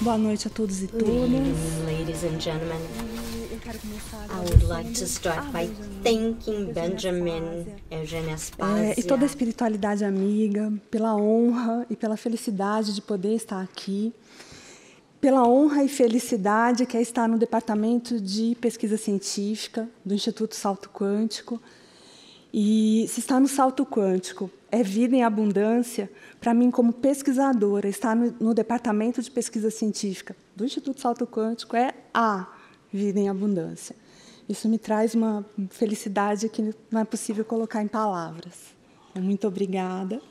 Boa noite a todos e todas. Ladies and gentlemen, I would like to start by thanking Benjamin, Eugênia Aspásia, E toda a espiritualidade amiga, pela honra e pela felicidade de poder estar aqui, pela honra e felicidade que é estar no Departamento de Pesquisa Científica do Instituto Salto Quântico. E se estar no Salto Quântico é vida em abundância, para mim, como pesquisadora, estar no Departamento de Pesquisa Científica do Instituto Salto Quântico é a vida em abundância. Isso me traz uma felicidade que não é possível colocar em palavras. Muito obrigada.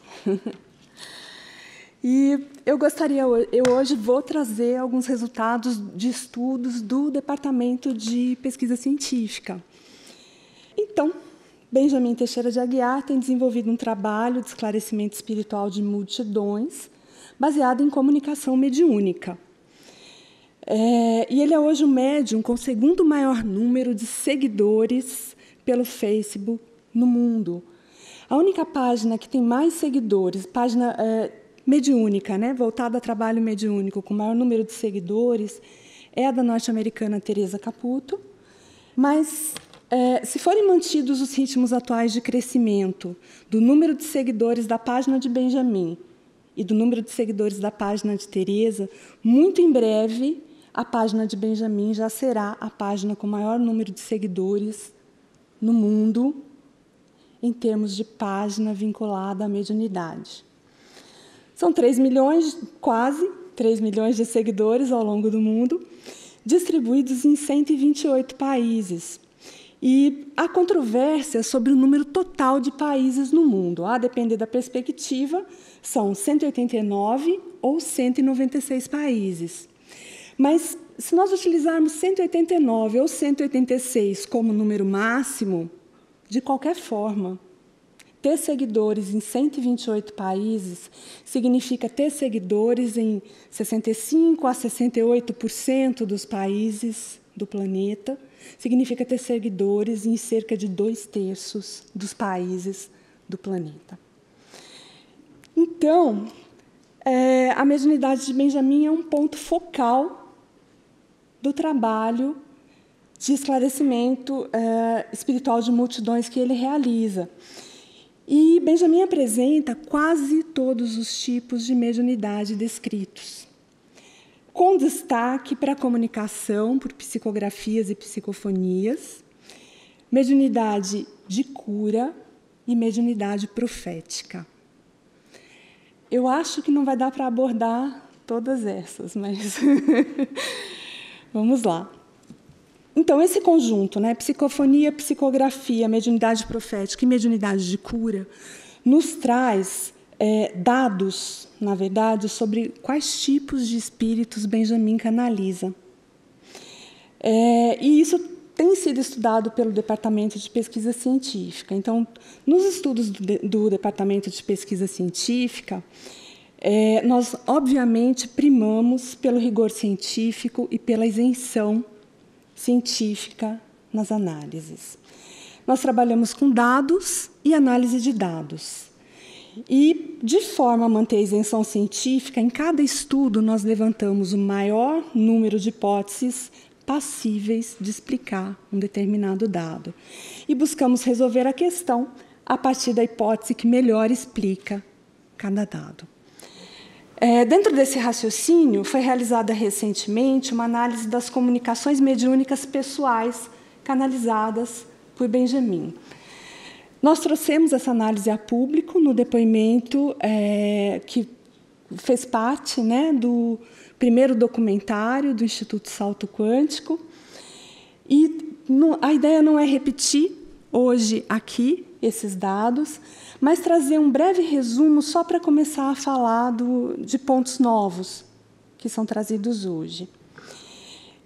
E eu hoje vou trazer alguns resultados de estudos do Departamento de Pesquisa Científica. Então, Benjamin Teixeira de Aguiar tem desenvolvido um trabalho de esclarecimento espiritual de multidões, baseado em comunicação mediúnica. E ele é hoje o médium com o segundo maior número de seguidores pelo Facebook no mundo. A única página que tem mais seguidores, página mediúnica, né, voltada a trabalho mediúnico, com o maior número de seguidores, é a da norte-americana Teresa Caputo. Mas, se forem mantidos os ritmos atuais de crescimento do número de seguidores da página de Benjamin e do número de seguidores da página de Teresa, muito em breve a página de Benjamin já será a página com o maior número de seguidores no mundo, em termos de página vinculada à mediunidade. São 3 milhões, quase 3 milhões de seguidores ao longo do mundo, distribuídos em 128 países. E há controvérsia sobre o número total de países no mundo. A depender da perspectiva, são 189 ou 196 países. Mas, se nós utilizarmos 189 ou 186 como número máximo, de qualquer forma, ter seguidores em 128 países significa ter seguidores em 65% a 68% dos países do planeta, significa ter seguidores em cerca de 2/3 dos países do planeta. Então, a mediunidade de Benjamin é um ponto focal do trabalho de esclarecimento espiritual de multidões que ele realiza. E Benjamin apresenta quase todos os tipos de mediunidade descritos, com destaque para a comunicação por psicografias e psicofonias, mediunidade de cura e mediunidade profética. Eu acho que não vai dar para abordar todas essas, mas vamos lá. Então, esse conjunto, né, psicofonia, psicografia, mediunidade profética e mediunidade de cura, nos traz dados, na verdade, sobre quais tipos de espíritos Benjamin canaliza. E isso tem sido estudado pelo Departamento de Pesquisa Científica. Então, nos estudos do Departamento de Pesquisa Científica, nós, obviamente, primamos pelo rigor científico e pela isenção científica nas análises. Nós trabalhamos com dados e análise de dados. E, de forma a manter a isenção científica, em cada estudo nós levantamos o maior número de hipóteses passíveis de explicar um determinado dado. E buscamos resolver a questão a partir da hipótese que melhor explica cada dado. Dentro desse raciocínio, foi realizada recentemente uma análise das comunicações mediúnicas pessoais canalizadas por Benjamin. Nós trouxemos essa análise a público no depoimento que fez parte, né, do primeiro documentário do Instituto Salto Quântico. E a ideia não é repetir hoje aqui esses dados, mas trazer um breve resumo só para começar a falar de pontos novos que são trazidos hoje.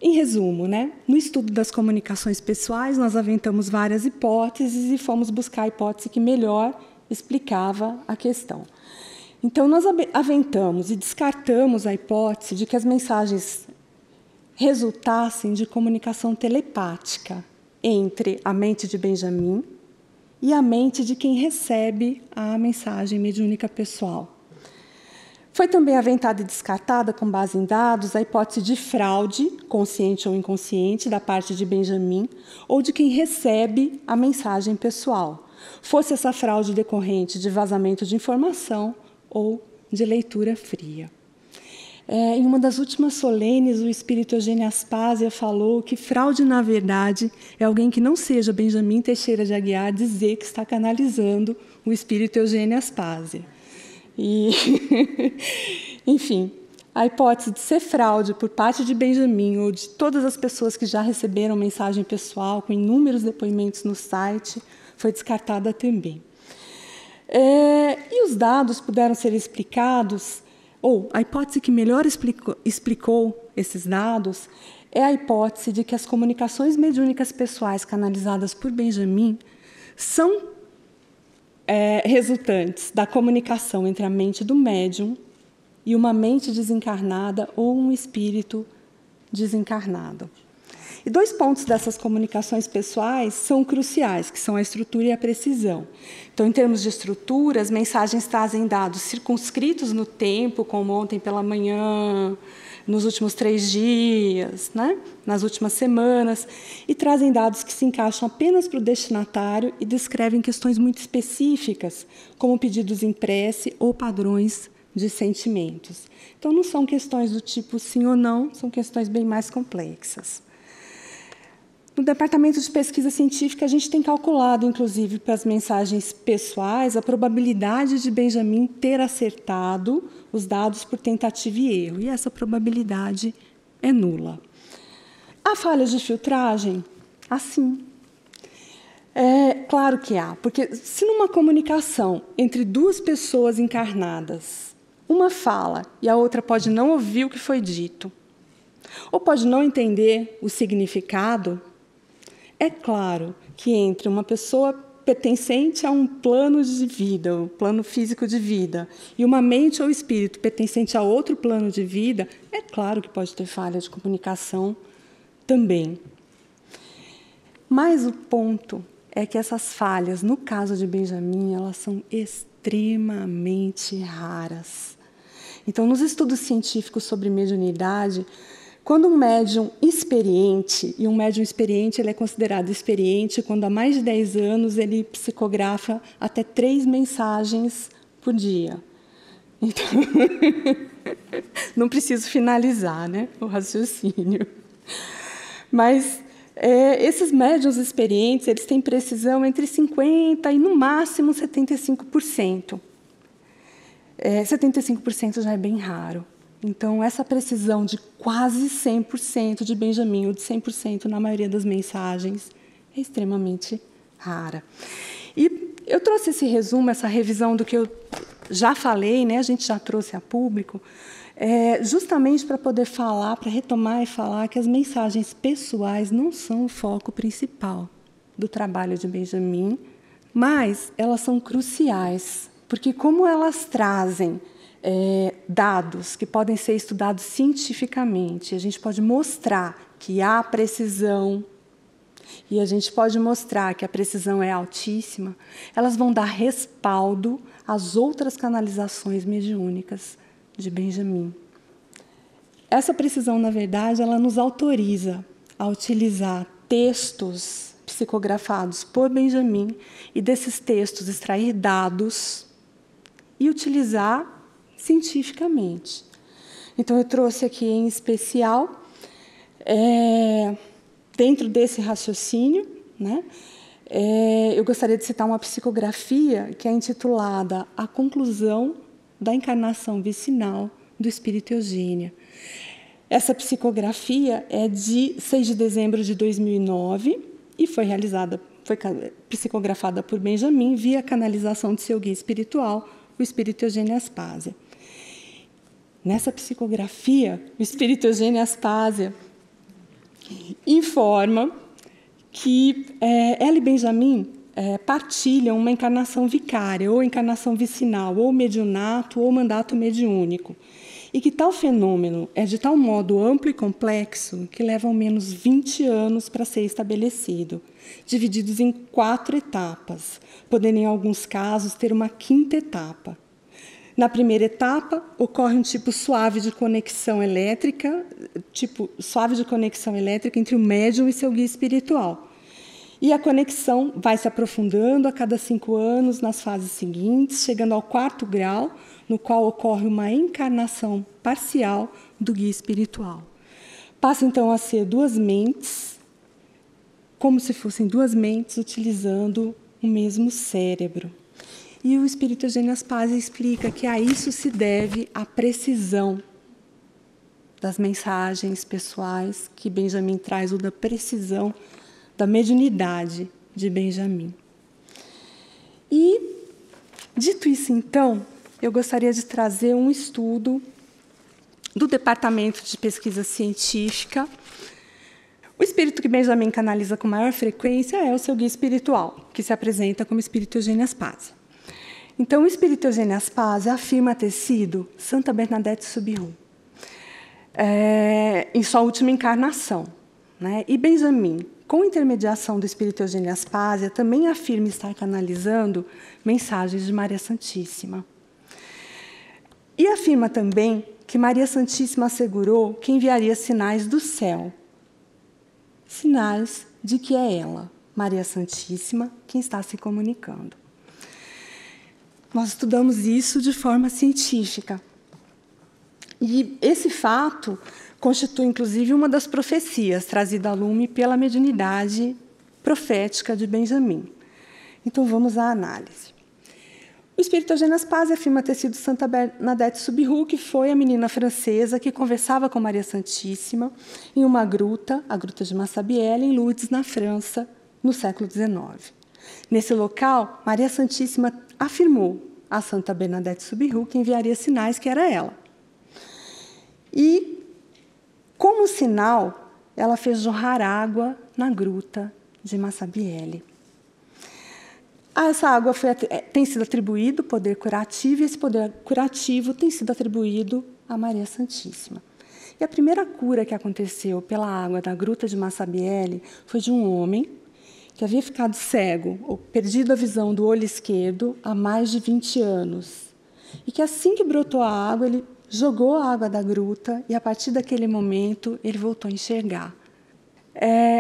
Em resumo, né, no estudo das comunicações pessoais, nós aventamos várias hipóteses e fomos buscar a hipótese que melhor explicava a questão. Então, nós aventamos e descartamos a hipótese de que as mensagens resultassem de comunicação telepática entre a mente de Benjamin e a mente de quem recebe a mensagem mediúnica pessoal. Foi também aventada e descartada, com base em dados, a hipótese de fraude, consciente ou inconsciente, da parte de Benjamin ou de quem recebe a mensagem pessoal, fosse essa fraude decorrente de vazamento de informação ou de leitura fria. Em uma das últimas solenes, o espírito Eugênio Aspásia falou que fraude, na verdade, é alguém que não seja Benjamin Teixeira de Aguiar dizer que está canalizando o espírito Eugênio Aspásia. E, enfim, a hipótese de ser fraude por parte de Benjamin ou de todas as pessoas que já receberam mensagem pessoal com inúmeros depoimentos no site foi descartada também. E os dados puderam ser explicados, ou a hipótese que melhor explicou esses dados é a hipótese de que as comunicações mediúnicas pessoais canalizadas por Benjamin são resultantes da comunicação entre a mente do médium e uma mente desencarnada ou um espírito desencarnado. E 2 pontos dessas comunicações pessoais são cruciais, que são a estrutura e a precisão. Então, em termos de estrutura, as mensagens trazem dados circunscritos no tempo, como ontem pela manhã, nos últimos 3 dias, né? Nas últimas semanas, e trazem dados que se encaixam apenas para o destinatário e descrevem questões muito específicas, como pedidos em prece ou padrões de sentimentos. Então, não são questões do tipo sim ou não, são questões bem mais complexas. No Departamento de Pesquisa Científica, a gente tem calculado, inclusive, para as mensagens pessoais, a probabilidade de Benjamin ter acertado os dados por tentativa e erro, e essa probabilidade é nula. Há falhas de filtragem? Assim. Claro que há, porque se numa comunicação entre 2 pessoas encarnadas, uma fala e a outra pode não ouvir o que foi dito, ou pode não entender o significado, é claro que entre uma pessoa pertencente a um plano de vida, um plano físico de vida, e uma mente ou espírito pertencente a outro plano de vida, é claro que pode ter falha de comunicação também. Mas o ponto é que essas falhas, no caso de Benjamin, elas são extremamente raras. Então, nos estudos científicos sobre mediunidade, quando um médium experiente, e um médium experiente ele é considerado experiente quando há mais de 10 anos ele psicografa até 3 mensagens por dia. Então, não preciso finalizar, né, o raciocínio. Mas esses médiuns experientes eles têm precisão entre 50% e, no máximo, 75%. 75% já é bem raro. Então, essa precisão de quase 100% de Benjamin, ou de 100% na maioria das mensagens, é extremamente rara. E eu trouxe esse resumo, essa revisão do que eu já falei, né? A gente já trouxe a público, justamente para poder falar, para retomar e falar que as mensagens pessoais não são o foco principal do trabalho de Benjamin, mas elas são cruciais, porque como elas trazem dados que podem ser estudados cientificamente, a gente pode mostrar que há precisão, e a gente pode mostrar que a precisão é altíssima, elas vão dar respaldo às outras canalizações mediúnicas de Benjamin. Essa precisão, na verdade, ela nos autoriza a utilizar textos psicografados por Benjamin e desses textos extrair dados e utilizar cientificamente. Então, eu trouxe aqui, em especial, dentro desse raciocínio, né, eu gostaria de citar uma psicografia que é intitulada A Conclusão da Encarnação Vicinal do Espírito Eugênia. Essa psicografia é de 6 de dezembro de 2009 e foi psicografada por Benjamin via canalização de seu guia espiritual, o espírito Eugênio Aspásia. Nessa psicografia, o espírito Eugênio Aspásia informa que ela e Benjamin partilham uma encarnação vicária, ou encarnação vicinal, ou mediunato, ou mandato mediúnico, e que tal fenômeno é de tal modo amplo e complexo que leva ao menos 20 anos para ser estabelecido, divididos em 4 etapas, podendo, em alguns casos, ter uma 5ª etapa. Na primeira etapa, ocorre um tipo suave de conexão elétrica entre o médium e seu guia espiritual. E a conexão vai se aprofundando a cada 5 anos nas fases seguintes, chegando ao 4º grau, no qual ocorre uma encarnação parcial do guia espiritual. Passa, então, a ser 2 mentes, como se fossem 2 mentes utilizando o mesmo cérebro. E o espírito Eugênio Aspásia explica que a isso se deve a precisão das mensagens pessoais que Benjamin traz, ou da precisão da mediunidade de Benjamin. E, dito isso, então, eu gostaria de trazer um estudo do Departamento de Pesquisa Científica. O espírito que Benjamin canaliza com maior frequência é o seu guia espiritual, que se apresenta como espírito Eugênio Aspásia. Então, o espírito Eugênio Aspásia afirma ter sido Santa Bernadette Soubirous, em sua última encarnação, né? E Benjamin, com intermediação do espírito Eugênio Aspásia, também afirma estar canalizando mensagens de Maria Santíssima. E afirma também que Maria Santíssima assegurou que enviaria sinais do céu, sinais de que é ela, Maria Santíssima, quem está se comunicando. Nós estudamos isso de forma científica. E esse fato constitui, inclusive, uma das profecias trazida a lume pela mediunidade profética de Benjamin. Então, vamos à análise. O espírito Eugênio Aspásia afirma ter sido Santa Bernadette Soubirous, que foi a menina francesa que conversava com Maria Santíssima em uma gruta, a Gruta de Massabielle, em Lourdes, na França, no século XIX. Nesse local, Maria Santíssima afirmou a Santa Bernadette Soubirous que enviaria sinais que era ela. E, como sinal, ela fez jorrar água na Gruta de Massabielle. A essa água tem sido atribuído poder curativo, e esse poder curativo tem sido atribuído a Maria Santíssima. E a primeira cura que aconteceu pela água da Gruta de Massabielle foi de um homem que havia ficado cego, ou perdido a visão do olho esquerdo há mais de 20 anos. E que, assim que brotou a água, ele jogou a água da gruta e, a partir daquele momento, ele voltou a enxergar.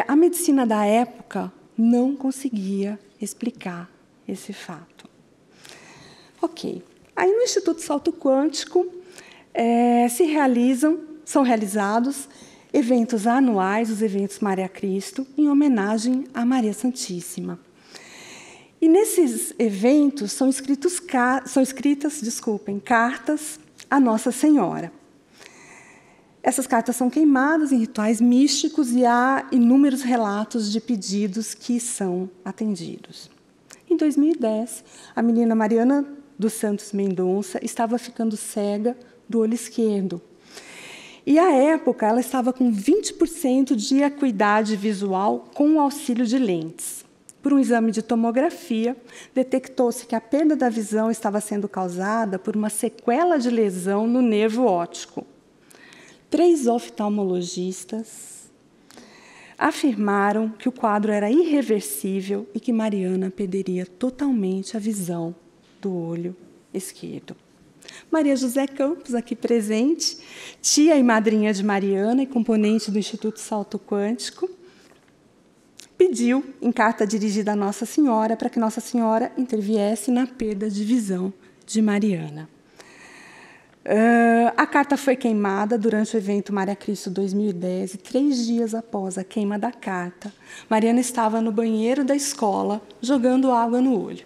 A medicina da época não conseguia explicar esse fato. Ok. Aí, no Instituto Salto Quântico, são realizados eventos anuais, os eventos Maria Cristo, em homenagem a Maria Santíssima. E nesses eventos são escritas cartas a Nossa Senhora. Essas cartas são queimadas em rituais místicos e há inúmeros relatos de pedidos que são atendidos. Em 2010, a menina Mariana dos Santos Mendonça estava ficando cega do olho esquerdo. E, à época, ela estava com 20% de acuidade visual com o auxílio de lentes. Por um exame de tomografia, detectou-se que a perda da visão estava sendo causada por uma sequela de lesão no nervo óptico. 3 oftalmologistas afirmaram que o quadro era irreversível e que Mariana perderia totalmente a visão do olho esquerdo. Maria José Campos, aqui presente, tia e madrinha de Mariana e componente do Instituto Salto Quântico, pediu, em carta dirigida a Nossa Senhora, para que Nossa Senhora interviesse na perda de visão de Mariana. A carta foi queimada durante o evento Maria Cristo 2010, e 3 dias após a queima da carta, Mariana estava no banheiro da escola, jogando água no olho.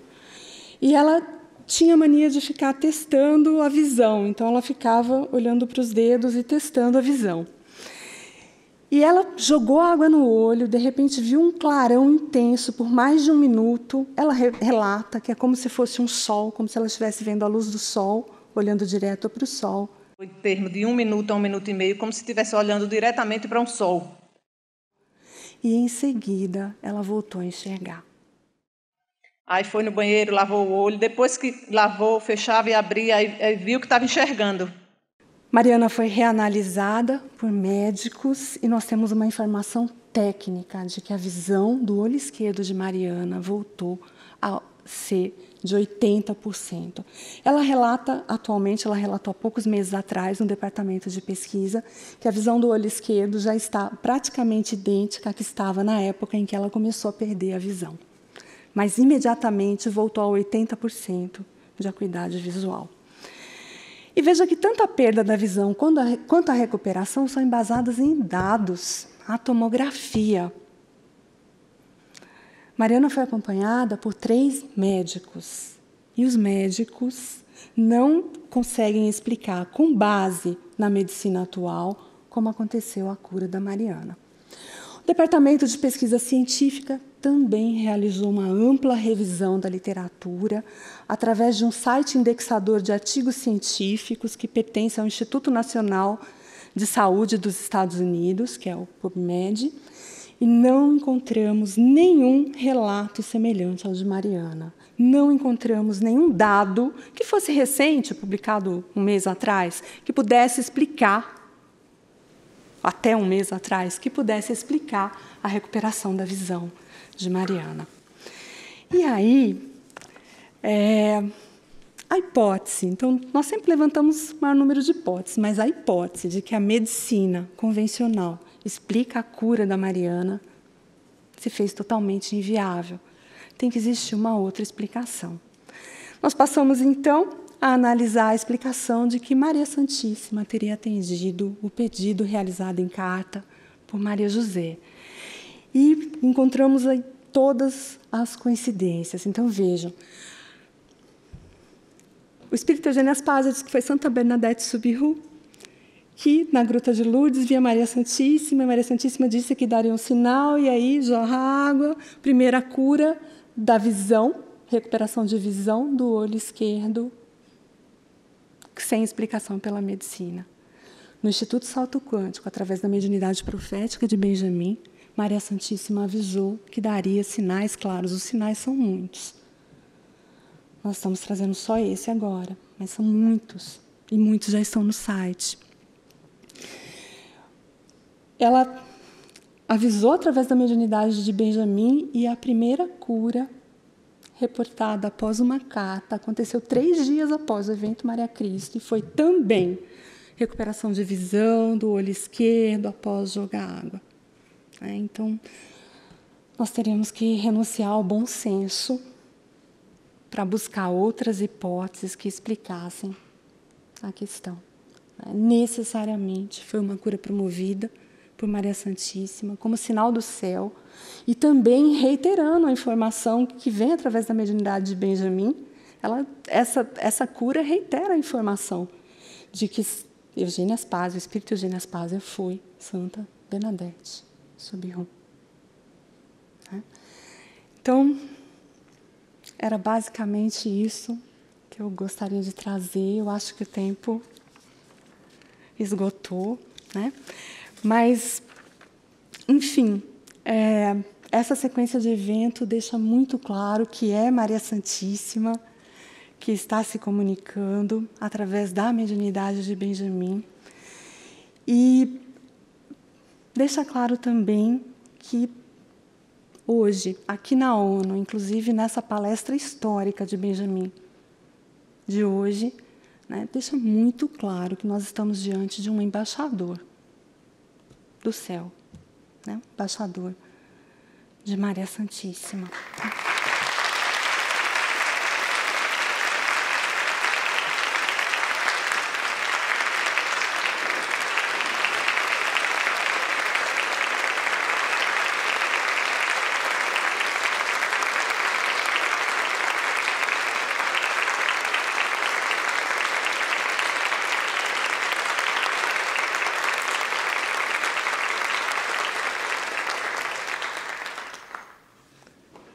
E ela tinha mania de ficar testando a visão, então ela ficava olhando para os dedos e testando a visão. E ela jogou água no olho, de repente viu um clarão intenso por mais de 1 minuto. Ela relata que é como se fosse um sol, como se ela estivesse vendo a luz do sol, olhando direto para o sol. Foi em termo de 1 minuto a 1 minuto e meio, como se estivesse olhando diretamente para um sol. E, em seguida, ela voltou a enxergar. Aí foi no banheiro, lavou o olho. Depois que lavou, fechava e abria, aí viu que estava enxergando. Mariana foi reanalisada por médicos e nós temos uma informação técnica de que a visão do olho esquerdo de Mariana voltou a ser de 80%. Ela relata, atualmente, ela relatou há poucos meses atrás, no departamento de pesquisa, que a visão do olho esquerdo já está praticamente idêntica à que estava na época em que ela começou a perder a visão. Mas, imediatamente, voltou a 80% de acuidade visual. E veja que tanto a perda da visão quanto a recuperação são embasadas em dados, a tomografia. Mariana foi acompanhada por 3 médicos, e os médicos não conseguem explicar, com base na medicina atual, como aconteceu a cura da Mariana. O Departamento de Pesquisa Científica também realizou uma ampla revisão da literatura através de um site indexador de artigos científicos que pertence ao Instituto Nacional de Saúde dos Estados Unidos, que é o PubMed, e não encontramos nenhum relato semelhante ao de Mariana. Não encontramos nenhum dado que fosse recente, publicado um mês atrás, que pudesse explicar, até um mês atrás, que pudesse explicar a recuperação da visão de Mariana. E aí, a hipótese, então, nós sempre levantamos o maior número de hipóteses, mas a hipótese de que a medicina convencional explica a cura da Mariana se fez totalmente inviável. Tem que existir uma outra explicação. Nós passamos, então, a analisar a explicação de que Maria Santíssima teria atendido o pedido realizado em carta por Maria José. E encontramos aí todas as coincidências. Então, vejam. O espírito Eugênio Aspásia diz que foi Santa Bernadette Soubirous que, na Gruta de Lourdes, via Maria Santíssima, e Maria Santíssima disse que daria um sinal, e aí jorra água, primeira cura da visão, recuperação de visão do olho esquerdo, sem explicação pela medicina. No Instituto Salto Quântico, através da mediunidade profética de Benjamin, Maria Santíssima avisou que daria sinais claros. Os sinais são muitos. Nós estamos trazendo só esse agora, mas são muitos, e muitos já estão no site. Ela avisou através da mediunidade de Benjamin, e a primeira cura reportada após uma carta aconteceu 3 dias após o evento Maria Cristo, e foi também recuperação de visão do olho esquerdo após jogar água. Então, nós teríamos que renunciar ao bom senso para buscar outras hipóteses que explicassem a questão. Necessariamente foi uma cura promovida por Maria Santíssima, como sinal do céu, e também reiterando a informação que vem através da mediunidade de Benjamin. Essa cura reitera a informação de que Eugênia Aspásia, o espírito Eugênia Aspásia, foi Santa Bernadette Soubirous. Então, era basicamente isso que eu gostaria de trazer. Eu acho que o tempo esgotou, né? Mas, enfim, essa sequência de evento deixa muito claro que é Maria Santíssima que está se comunicando através da mediunidade de Benjamin. E deixa claro também que hoje, aqui na ONU, inclusive nessa palestra histórica de Benjamin, de hoje, né, deixa muito claro que nós estamos diante de um embaixador do céu, né, embaixador de Maria Santíssima.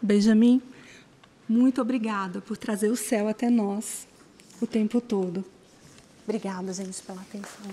Benjamin, muito obrigada por trazer o céu até nós o tempo todo. Obrigada, gente, pela atenção.